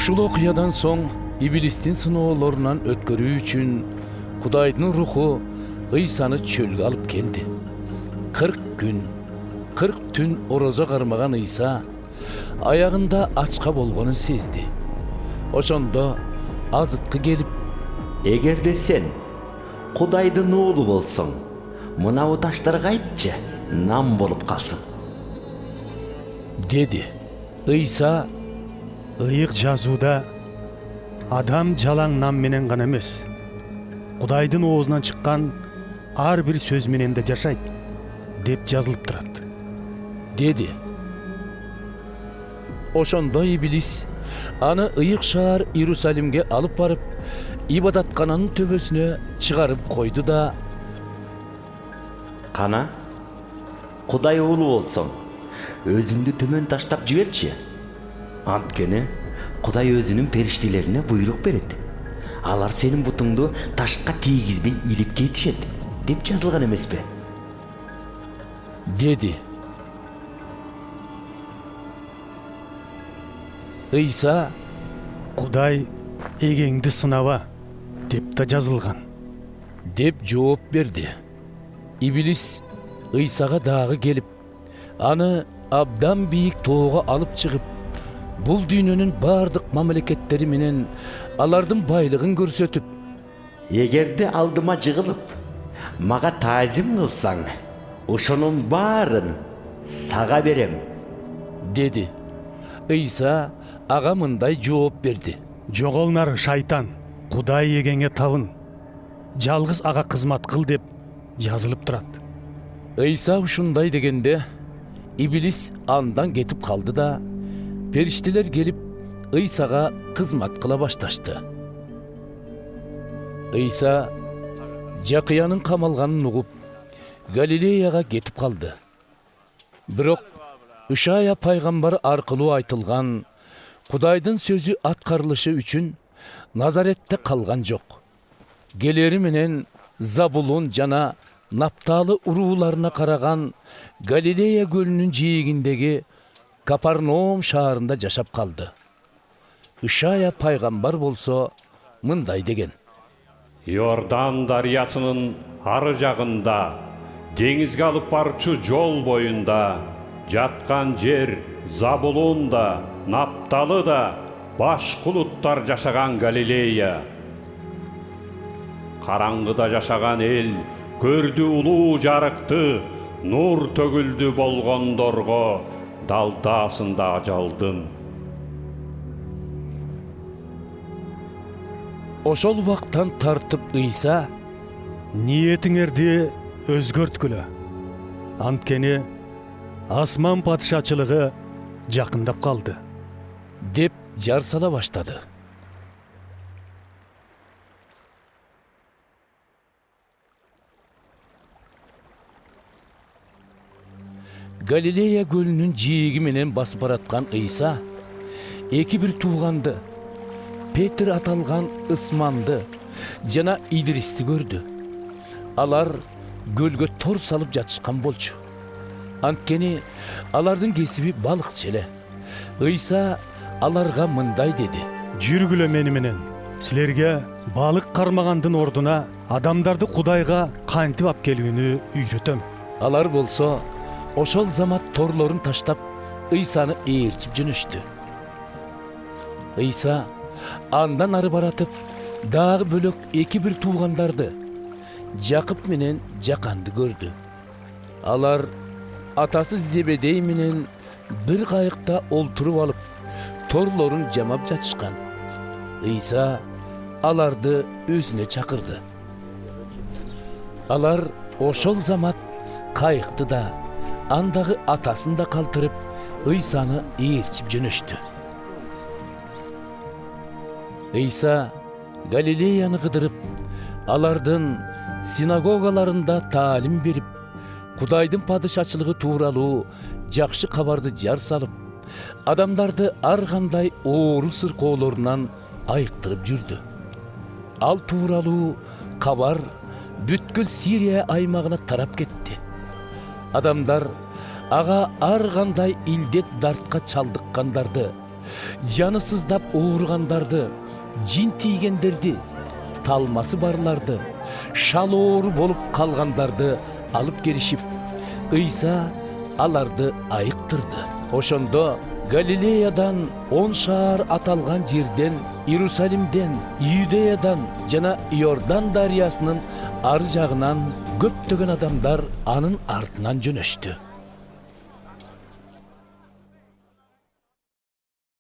Ушул окуядан соң Иблистин сыноолорунан өткөрүү үчүн Кудайдын руху Ыйсаны чөлгө алып келди. 40 күн, 40 түн орозо кармаган Ыйса аягында ачка болгонун сезди. Ошондо азыткы келип: Эгерде сен Кудайдын уулу болсоң, мынау таштарга айтчы, нам болуп калсын, деди. Ыйса: Ыйык жазууда адам жалаң нам менен гана эмес, Кудайдын оозунан чыккан ар бир сөз менен да жашайт деп жазылып турат, деди. Ошондо Иблис аны ыйык шаар Иерусалимге алып барып, ибадаткананын төбөсүнө чыгарып койду да: кана, Кудай уулу болсоң, өзүңдү төмөн таштап жиберчи. Анткени Кудай өзүнүн периштелерине буйрук берет. Алар сенин бутуңду ташка тийгизбей илип кетишет, деп жазылган эмеспи? деди. Ыйса: Кудай эгеңди сынаба деп да жазылган, деп жооп берди. Иблис Ыйсага дагы келип, аны абдан бийик тоого алып чыгып, бул дүйнөнүн бардык мамлекеттери менен алардын байлыгын көрсөтүп: Эгерде алдыма жыгылып, мага таазим кылсаң, ошонун баарын сага берем, деди. Ыйса ага мындай жооп берди: жогол нар шайтан, Кудай эгеңе табын, жалгыз ага кызмат кыл деп жазылып турат. Ыйса ушундай дегенде Иблис андан кетип калды да, периштелер келип Ыйсага кызмат кыла башташты. Ыйса жакыянын камалганын угуп, Галилеяга кетип калды. Бирок Ишая пайгамбар аркылуу айтылган Кудайдын сөзү аткарылышы үчүн Назаретте калган жок. Келери менен Забулун жана Напталы урууларына караган Галилея көлүнүн жээгиндеги Капарнаум шаарында жашап калды. Ишая пайгамбар болсо мындай деген: Иордан дарыясынын ары жагында, деңизге алып барчу жол боюнда жаткан жер Забулун да, Напталы да, башка улуттар жашаган Галилея. Караңгыда жашаган эл көрдү улуу жарыкты, нур төгүлдү болгондорго далдаасында ажалдын. Ошол убактан тартып Ыйса: Ниетиңерди өзгөрткүлө, анткени асман падышачылыгы жакындап калды, деп жар сала баштады. Галилея көлүнүн жээги менен басып бараткан Ыйса эки бир тууганды, Петр аталган Ысманды жана Идристи көрдү. Алар көлгө тор салып жатышкан болчу. Анткени алардын кесиби балыкчы эле. Ыйса аларга мындай деди: жүргүлө мени менен, силерге балык кармагандын ордуна адамдарды Кудайга кантип алып келүүнү үйрөтөм. Алар болсо ошол замат торлорун таштап Ыйсаны ээрчип жөнөштү. Ыйса андан ары баратып, дагы бөлөк эки бир туугандарды, Жакып менен Жаканды көрдү. Алар атасы Зебедей менен бир кайыкта олтуруп алып, торлорун жамап жатышкан. Ыйса аларды өзүнө чакырды. Алар ошол замат кайыкты да, андагы атасын да калтырып, Ыйсаны ээрчип жөнөштү. Ыйса Галилеяны кыдырып, алардын синагогаларында таалим берип, Кудайдын падышачылыгы тууралуу жакшы кабарды жар салып, адамдарды ар кандай оору сыркоолорунан айыктырып жүрдү. Ал тууралуу кабар бүткүл Сирия аймагына тарап кетти. Адамдар ага ар кандай илдет дартка чалдыккандарды, жаны сыздап ооругандарды, жин тийгендерди, талмасы барларды, шал оору болуп калгандарды алып келишип, Ыйса аларды айыктырды. Ошондо Галилеядан 10 шаар аталган жерден, Иерусалимден, Иудеядан жана Иордан дарыясынын ар жагынан көптөгөн адамдар анын артынан жөнөштү.